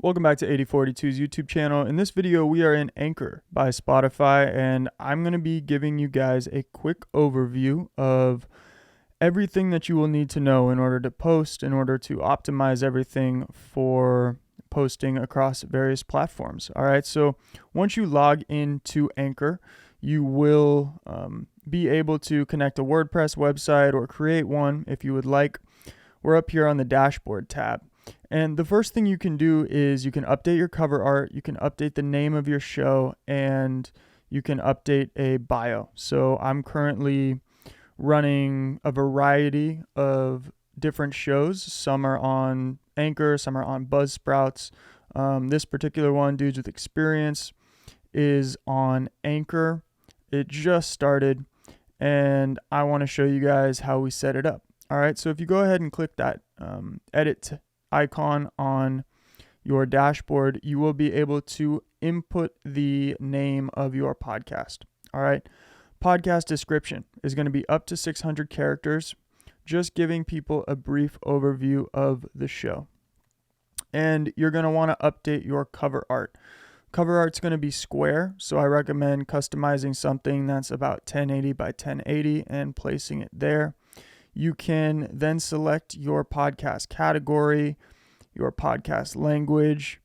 Welcome back to 8042's YouTube channel. In this video, we are in Anchor by Spotify, and I'm going to be giving you guys a quick overview of everything that you will need to know in order to post, in order to optimize everything for posting across various platforms. All right, so once you log into Anchor, you will be able to connect a WordPress website or create one if you would like. We're up here on the dashboard tab. And the first thing you can do is you can update your cover art, you can update the name of your show, and you can update a bio. So I'm currently running a variety of different shows. Some are on Anchor, some are on Buzzsprouts. This particular one, Dudes with Experience, is on Anchor. It just started, and I want to show you guys how we set it up. All right, so if you go ahead and click that edit icon on your dashboard, you will be able to input the name of your podcast. All right. Podcast description is going to be up to 600 characters, just giving people a brief overview of the show. And you're going to want to update your cover art. Cover art's going to be square, so I recommend customizing something that's about 1080 by 1080 and placing it there. You can then select your podcast category, your podcast language,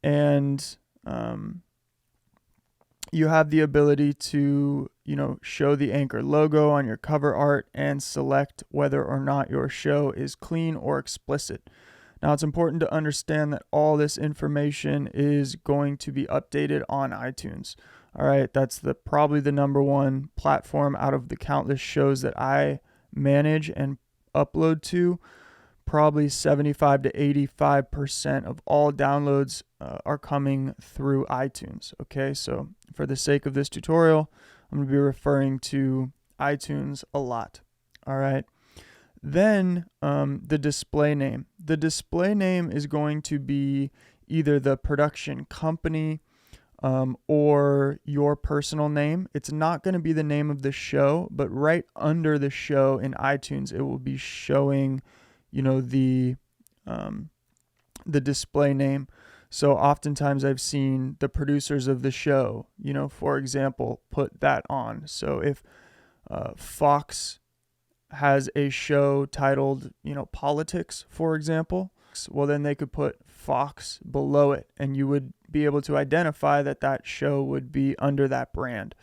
and you have the ability to, show the Anchor logo on your cover art and select whether or not your show is clean or explicit. Now, it's important to understand that all this information is going to be updated on iTunes. All right, that's probably the number one platform out of the countless shows that I manage and upload to. Probably 75 to 85% of all downloads are coming through iTunes. Okay, so for the sake of this tutorial, I'm going to be referring to iTunes a lot. All right. Then the display name. The display name is going to be either the production company or your personal name. It's not going to be the name of the show, but right under the show in iTunes, it will be showing, the display name. So oftentimes I've seen the producers of the show, for example, put that on. So if Fox has a show titled, Politics, for example, well, then they could put Fox below it, and you would be able to identify that show would be under that brand.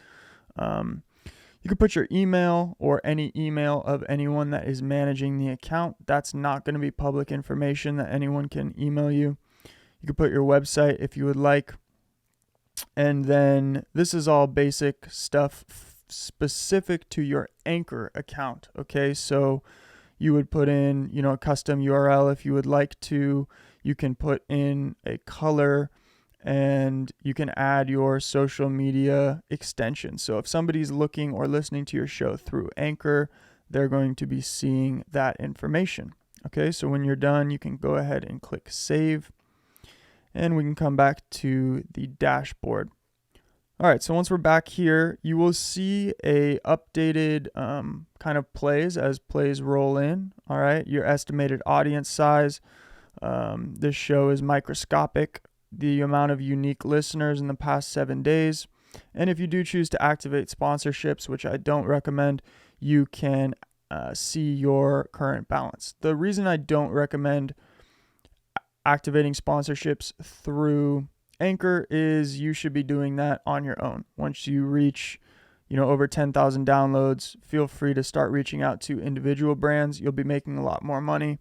You could put your email or any email of anyone that is managing the account. That's not going to be public information that anyone can email you. You could put your website if you would like. And then this is all basic stuff specific to your Anchor account. Okay, so you would put in, a custom URL if you would like to. You can put in a color, and you can add your social media extension. So if somebody's looking or listening to your show through Anchor, they're going to be seeing that information. Okay, so when you're done, you can go ahead and click save, and we can come back to the dashboard. All right, so once we're back here, you will see a updated kind of plays as plays roll in. All right, your estimated audience size. This show is microscopic. The amount of unique listeners in the past 7 days. And if you do choose to activate sponsorships, which I don't recommend, you can see your current balance. The reason I don't recommend activating sponsorships through Anchor is you should be doing that on your own. Once you reach, over 10,000 downloads, feel free to start reaching out to individual brands. You'll be making a lot more money.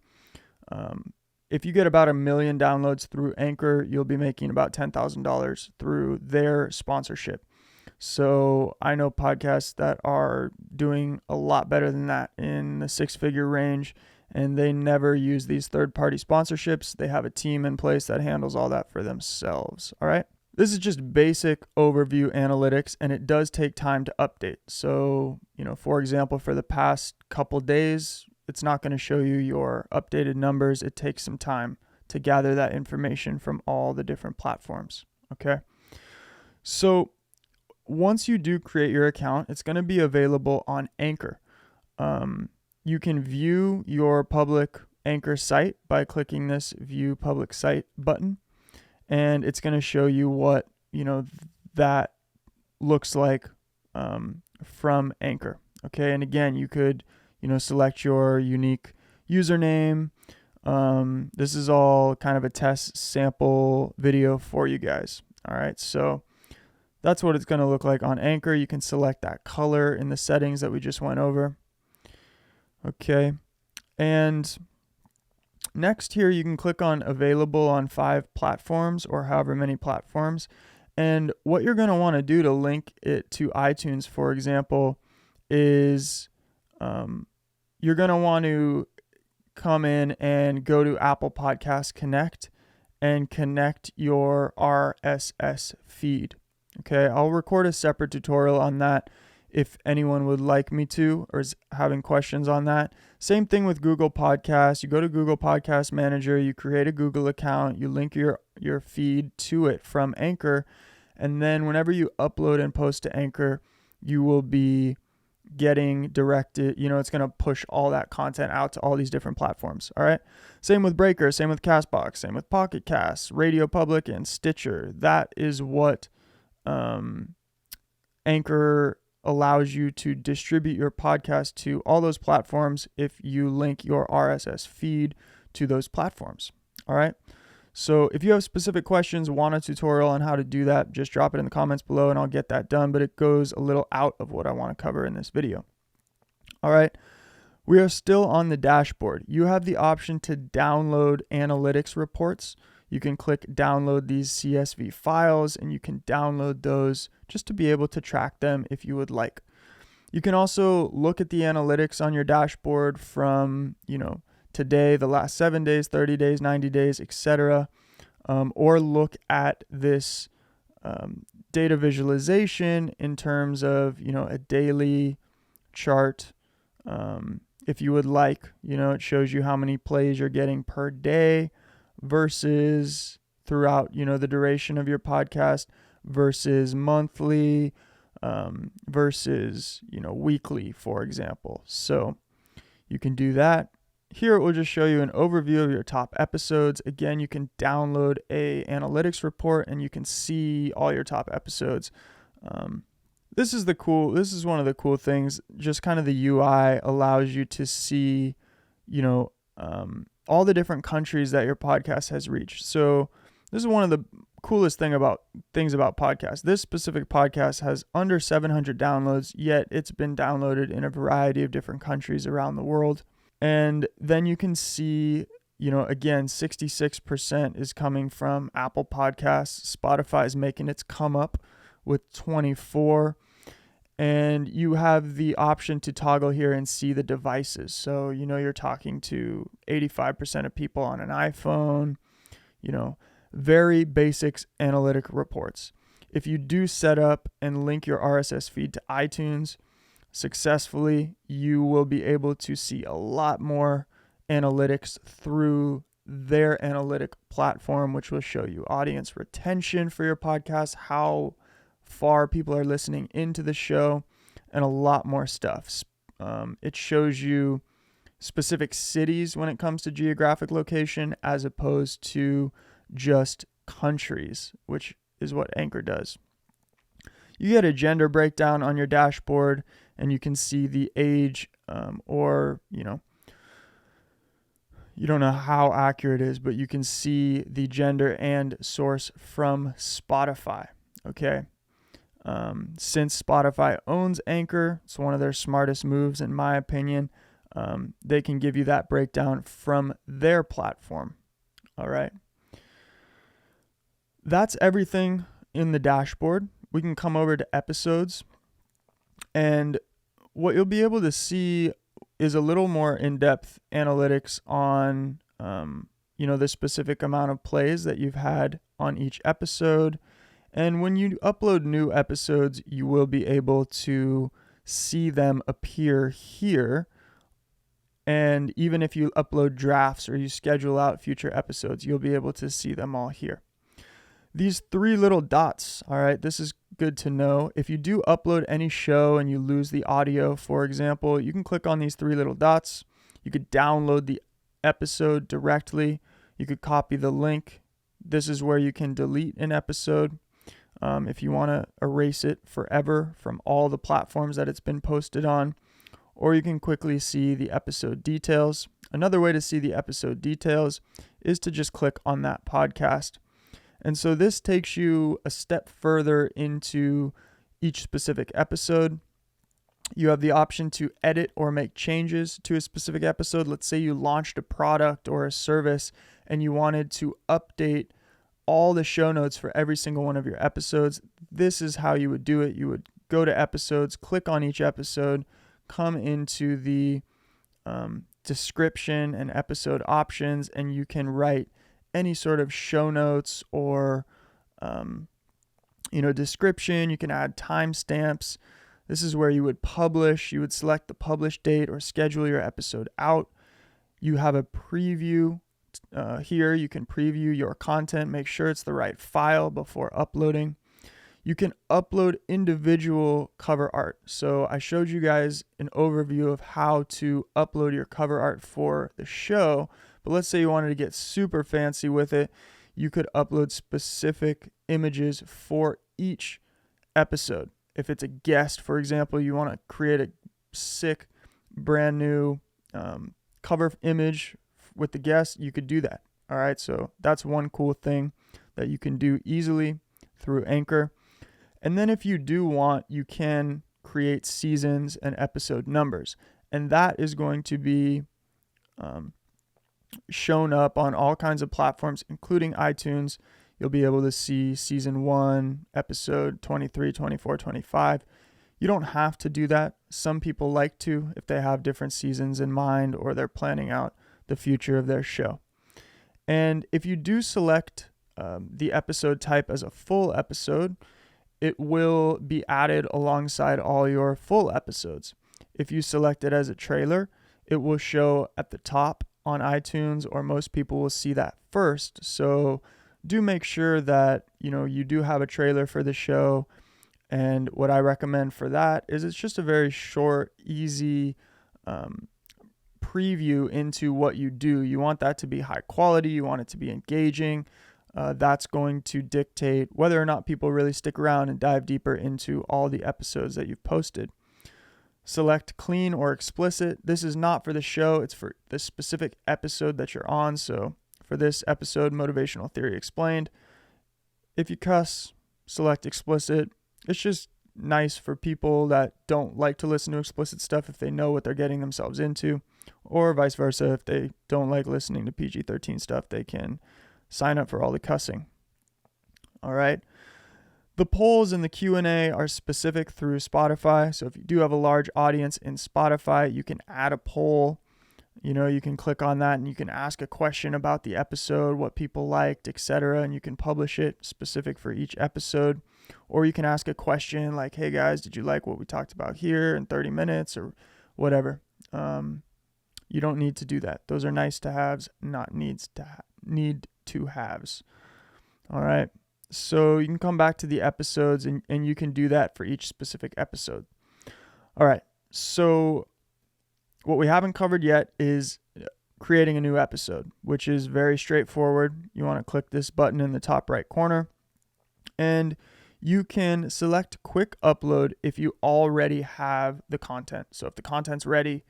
If you get about 1 million downloads through Anchor, you'll be making about $10,000 through their sponsorship. So I know podcasts that are doing a lot better than that in the 6-figure range, and they never use these third-party sponsorships. They have a team in place that handles all that for themselves. All right. This is just basic overview analytics, and it does take time to update. So, for example, for the past couple days, it's not going to show you your updated numbers. It takes some time to gather that information from all the different platforms. Okay. So once you do create your account, it's going to be available on Anchor. You can view your public Anchor site by clicking this View Public Site button. and it's going to show you what, that looks like from Anchor. Okay. And again, you could, select your unique username. This is all kind of a test sample video for you guys. All right. So that's what it's going to look like on Anchor. You can select that color in the settings that we just went over. Okay. And next here, you can click on available on 5 platforms or however many platforms. And what you're going to want to do to link it to iTunes, for example, is you're going to want to come in and go to Apple Podcast Connect and connect your RSS feed. Okay, I'll record a separate tutorial on that if anyone would like me to or is having questions on that. Same thing with Google Podcasts. You go to Google Podcast Manager, you create a Google account, you link your feed to it from Anchor, and then whenever you upload and post to Anchor, you will be getting directed, it's going to push all that content out to all these different platforms. All right. Same with Breaker, same with Castbox, same with Pocket Casts, Radio Public, and Stitcher. That is what Anchor allows you to distribute your podcast to all those platforms if you link your RSS feed to those platforms. All right. So if you have specific questions, want a tutorial on how to do that, just drop it in the comments below and I'll get that done. But it goes a little out of what I want to cover in this video. All right. We are still on the dashboard. You have the option to download analytics reports. You can click download these CSV files and you can download those just to be able to track them if you would like. You can also look at the analytics on your dashboard from, today, the last 7 days, 30 days, 90 days, etc. Or look at this data visualization in terms of, a daily chart. If you would like, it shows you how many plays you're getting per day versus throughout, the duration of your podcast versus monthly versus, weekly, for example. So you can do that. Here it will just show you an overview of your top episodes. Again, you can download a analytics report and you can see all your top episodes. This is one of the cool things. Just kind of the UI allows you to see, all the different countries that your podcast has reached. So this is one of the coolest things about podcasts. This specific podcast has under 700 downloads, yet it's been downloaded in a variety of different countries around the world. And then you can see, again, 66% is coming from Apple Podcasts. Spotify is making its come up with 24. And you have the option to toggle here and see the devices. So, you're talking to 85% of people on an iPhone, very basic analytic reports. If you do set up and link your RSS feed to iTunes successfully, you will be able to see a lot more analytics through their analytic platform, which will show you audience retention for your podcast, how far people are listening into the show, and a lot more stuff. It shows you specific cities when it comes to geographic location as opposed to just countries, which is what Anchor does. You get a gender breakdown on your dashboard and you can see the age or, you don't know how accurate it is, but you can see the gender and source from Spotify. Okay. Since Spotify owns Anchor, it's one of their smartest moves, in my opinion. They can give you that breakdown from their platform. All right. That's everything in the dashboard. We can come over to episodes, and what you'll be able to see is a little more in-depth analytics on, the specific amount of plays that you've had on each episode. And when you upload new episodes, you will be able to see them appear here. And even if you upload drafts or you schedule out future episodes, you'll be able to see them all here. These 3 little dots, all right, this is good to know. If you do upload any show and you lose the audio, for example, you can click on these 3 little dots. You could download the episode directly. You could copy the link this is where you can delete an episode if you want to erase it forever from all the platforms that it's been posted on, or you can quickly see the episode details. Another way to see the episode details is to just click on that podcast. And so this takes you a step further into each specific episode. You have the option to edit or make changes to a specific episode. Let's say you launched a product or a service and you wanted to update all the show notes for every single one of your episodes. This is how you would do it. You would go to episodes, click on each episode, come into the description and episode options, and you can write any sort of show notes or description. You can add timestamps. This is where you would publish. You would select the publish date or schedule your episode out. You have a preview here. You can preview your content, make sure it's the right file before uploading. You can upload individual cover art. So I showed you guys an overview of how to upload your cover art for the show, but let's say you wanted to get super fancy with it. You could upload specific images for each episode. If it's a guest, for example, you want to create a sick, brand new cover image with the guest, you could do that. All right, so that's one cool thing that you can do easily through Anchor. And then if you do want, you can create seasons and episode numbers. And that is going to be shown up on all kinds of platforms, including iTunes. You'll be able to see season 1, episode 23, 24, 25. You don't have to do that. Some people like to if they have different seasons in mind or they're planning out the future of their show. And if you do select the episode type as a full episode, it will be added alongside all your full episodes. If you select it as a trailer, it will show at the top on iTunes, or most people will see that first. So do make sure that you do have a trailer for the show. And what I recommend for that is it's just a very short, easy preview into what you do. You want that to be high quality. You want it to be engaging. That's going to dictate whether or not people really stick around and dive deeper into all the episodes that you've posted. Select clean or explicit. This is not for the show. It's for the specific episode that you're on. So for this episode, Motivational Theory Explained, if you cuss, select explicit. It's just nice for people that don't like to listen to explicit stuff if they know what they're getting themselves into, or vice versa. If they don't like listening to PG-13 stuff, they can sign up for all the cussing. All right. The polls and the Q&A are specific through Spotify. So if you do have a large audience in Spotify, you can add a poll. You can click on that and you can ask a question about the episode, what people liked, etc. And you can publish it specific for each episode. Or you can ask a question like, hey guys, did you like what we talked about here in 30 minutes or whatever? You don't need to do that. Those are nice to haves, not need to haves. All right. So you can come back to the episodes and you can do that for each specific episode. All right. So what we haven't covered yet is creating a new episode, which is very straightforward. You want to click this button in the top right corner and you can select quick upload if you already have the content. So if the content's ready,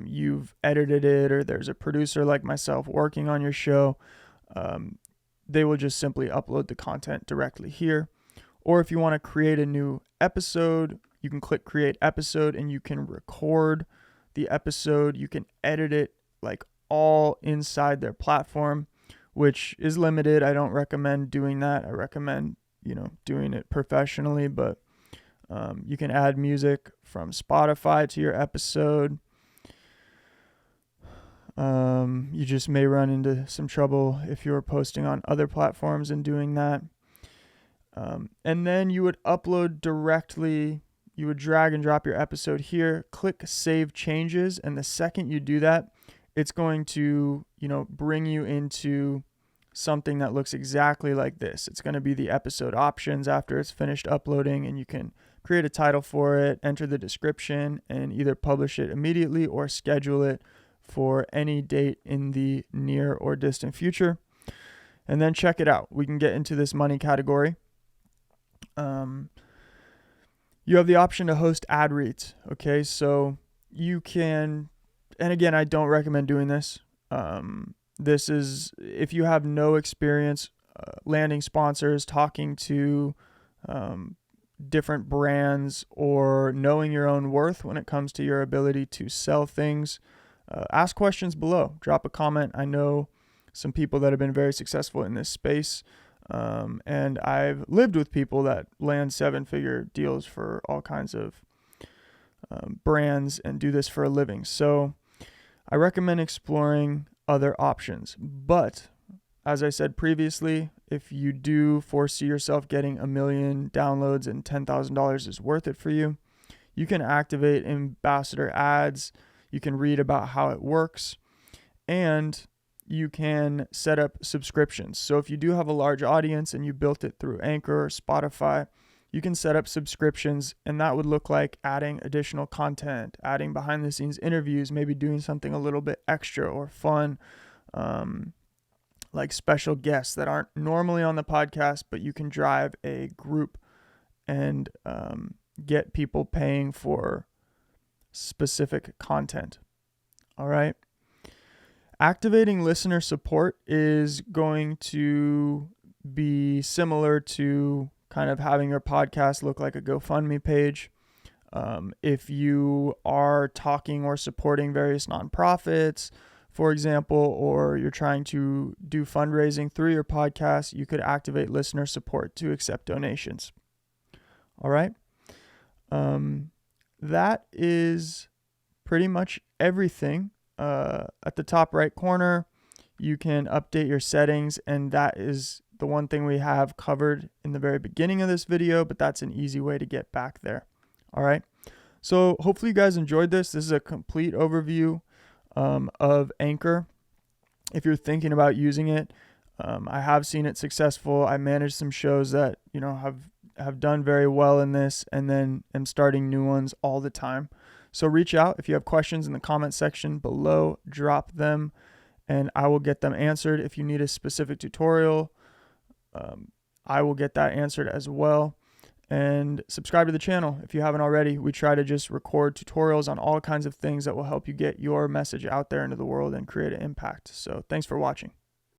you've edited it, or there's a producer like myself working on your show, they will just simply upload the content directly here. Or if you want to create a new episode, you can click create episode and you can record the episode. You can edit it like all inside their platform, which is limited. I don't recommend doing that. I recommend, doing it professionally, but you can add music from Spotify to your episode. You just may run into some trouble if you're posting on other platforms and doing that. And then you would upload directly. You would drag and drop your episode here, click save changes. And the second you do that, it's going to, bring you into something that looks exactly like this. It's going to be the episode options after it's finished uploading, and you can create a title for it, enter the description, and either publish it immediately or schedule it for any date in the near or distant future. And then check it out. We can get into this money category. You have the option to host ad reads. Okay, so you can, and again, I don't recommend doing this. This is if you have no experience landing sponsors, talking to different brands, or knowing your own worth when it comes to your ability to sell things. Ask questions below. Drop a comment. I know some people that have been very successful in this space. And I've lived with people that land 7-figure deals for all kinds of brands and do this for a living. So I recommend exploring other options. But as I said previously, if you do foresee yourself getting 1 million downloads and $10,000 is worth it for you, you can activate ambassador ads. You can read about how it works, and you can set up subscriptions. So if you do have a large audience and you built it through Anchor or Spotify, you can set up subscriptions, and that would look like adding additional content, adding behind the scenes interviews, maybe doing something a little bit extra or fun, like special guests that aren't normally on the podcast, but you can drive a group and get people paying for specific content. All right. Activating listener support is going to be similar to kind of having your podcast look like a GoFundMe page. If you are talking or supporting various nonprofits, for example, or you're trying to do fundraising through your podcast, you could activate listener support to accept donations. All right. That is pretty much everything. At the top right corner, you can update your settings, and that is the one thing we have covered in the very beginning of this video, but that's an easy way to get back there. All right. So hopefully you guys enjoyed this. This is a complete overview of Anchor. If you're thinking about using it, I have seen it successful. I manage some shows that, have done very well in this, and then am starting new ones all the time. So reach out if you have questions in the comment section below, drop them, and I will get them answered. If you need a specific tutorial, I will get that answered as well. And subscribe to the channel if you haven't already. We try to just record tutorials on all kinds of things that will help you get your message out there into the world and create an impact. So thanks for watching.